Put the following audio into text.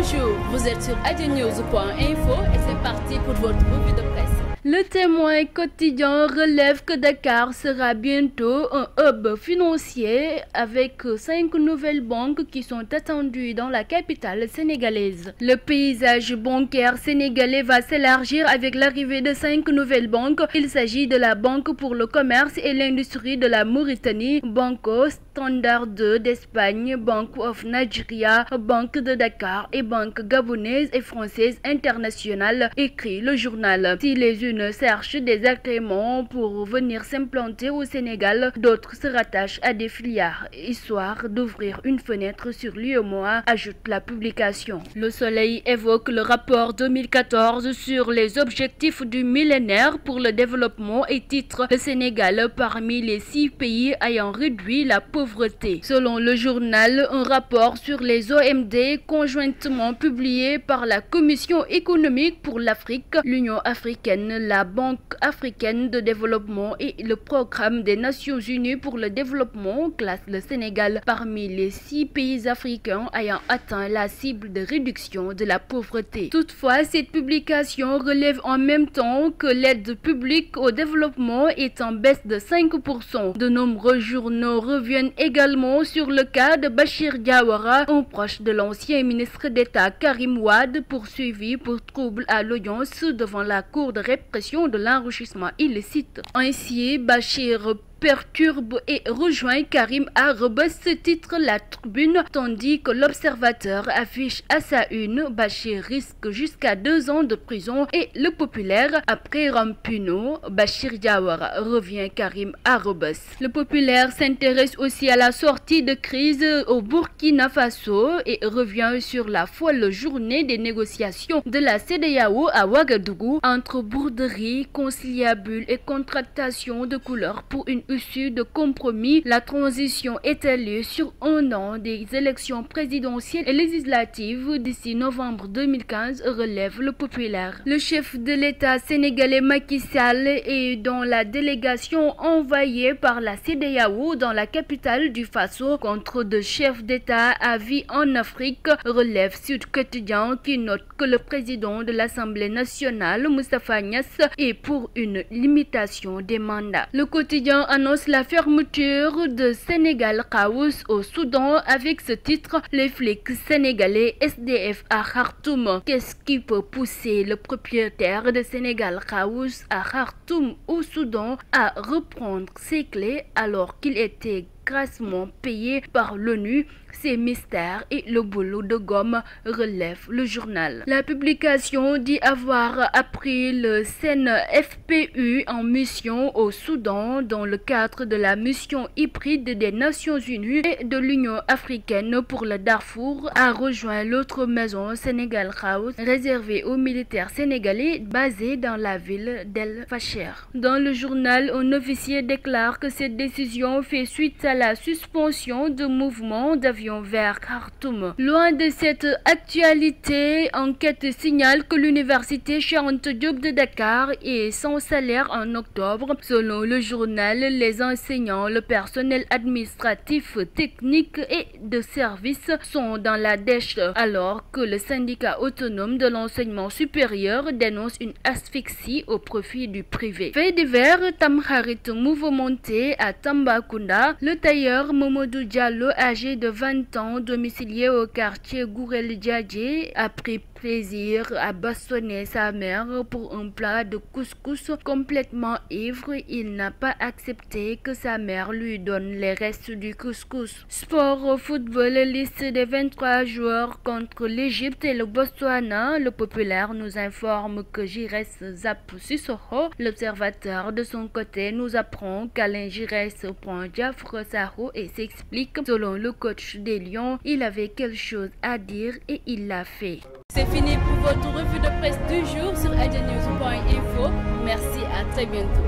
Bonjour, vous êtes sur adnews.info et c'est parti pour votre revue de presse. Le Témoin quotidien relève que Dakar sera bientôt un hub financier avec 5 nouvelles banques qui sont attendues dans la capitale sénégalaise. Le paysage bancaire sénégalais va s'élargir avec l'arrivée de 5 nouvelles banques. Il s'agit de la Banque pour le commerce et l'industrie de la Mauritanie, Banco Standard 2 d'Espagne, Bank of Nigeria, Banque de Dakar et Banque gabonaise et française internationale, écrit le journal. Si les unes cherchent des agréments pour venir s'implanter au Sénégal, d'autres se rattachent à des filières, histoire d'ouvrir une fenêtre sur l'UEMOA, ajoute la publication. Le Soleil évoque le rapport 2014 sur les objectifs du millénaire pour le développement et titre le Sénégal parmi les 6 pays ayant réduit la pauvreté. Selon le journal, un rapport sur les OMD conjointement publié par la Commission économique pour l'Afrique, l'Union africaine, la Banque africaine de développement et le Programme des Nations unies pour le développement classe le Sénégal parmi les 6 pays africains ayant atteint la cible de réduction de la pauvreté. Toutefois, cette publication relève en même temps que l'aide publique au développement est en baisse de 5%. De nombreux journaux reviennent également sur le cas de Bachir Diawara, un proche de l'ancien ministre d'État Karim Wade, poursuivi pour trouble à l'audience devant la Cour de répression de l'enrichissement illicite. Ainsi, Bachir perturbe et rejoint Karim à Rebeuss, titre la Tribune, tandis que l'Observateur affiche à sa une Bachir risque jusqu'à 2 ans de prison et le Populaire après Rampuno, Bachir Diawara revient Karim à Rebeuss. Le Populaire s'intéresse aussi à la sortie de crise au Burkina Faso et revient sur la folle journée des négociations de la CEDEAO à Ouagadougou entre bourderie, conciliabule et contractation de couleur pour une issue de compromis. La transition étalée sur 1 an des élections présidentielles et législatives d'ici novembre 2015, relève le Populaire. Le chef de l'État sénégalais Macky Sall est dans la délégation envoyée par la CEDEAO dans la capitale du Faso contre 2 chefs d'État à vie en Afrique, relève Sud Quotidien qui note que le président de l'Assemblée nationale, Moustapha Niasse, est pour une limitation des mandats. Le quotidien annonce la fermeture de Sénégal House au Soudan avec ce titre: les flics sénégalais SDF à Khartoum. Qu'est-ce qui peut pousser le propriétaire de Sénégal House à Khartoum au Soudan à reprendre ses clés alors qu'il était grassement payé par l'ONU? Ces mystères et le boulot de gomme, relève le journal. La publication dit avoir appris le CNFPU en mission au Soudan dans le cadre de la mission hybride des Nations Unies et de l'Union africaine pour le Darfour, a rejoint l'autre maison Sénégal House réservée aux militaires sénégalais basés dans la ville d'El Fasher. Dans le journal, un officier déclare que cette décision fait suite à la suspension de mouvements d'avions vers Khartoum. Loin de cette actualité, enquête signale que l'université Cheikh Anta Diop de Dakar est sans salaire en octobre. Selon le journal, les enseignants, le personnel administratif, technique et de service sont dans la dèche, alors que le syndicat autonome de l'enseignement supérieur dénonce une asphyxie au profit du privé. Fait divers, Tamkharit mouvementé à Tambacounda, le tailleur Momodou Diallo, âgé de 20 ans, domicilié au quartier Gourel Diadje, a pris plaisir à bastonner sa mère pour un plat de couscous. Complètement ivre, il n'a pas accepté que sa mère lui donne les restes du couscous. Sport football, liste des 23 joueurs contre l'Égypte et le Botswana. Le Populaire nous informe que Giresse zappe Sissoko. L'Observateur de son côté nous apprend qu'Alain Giresse prend Diafra Sakho et s'explique. Selon le coach des Lions, il avait quelque chose à dire et il l'a fait. C'est fini pour votre revue de presse du jour sur adnews.info. Merci, à très bientôt.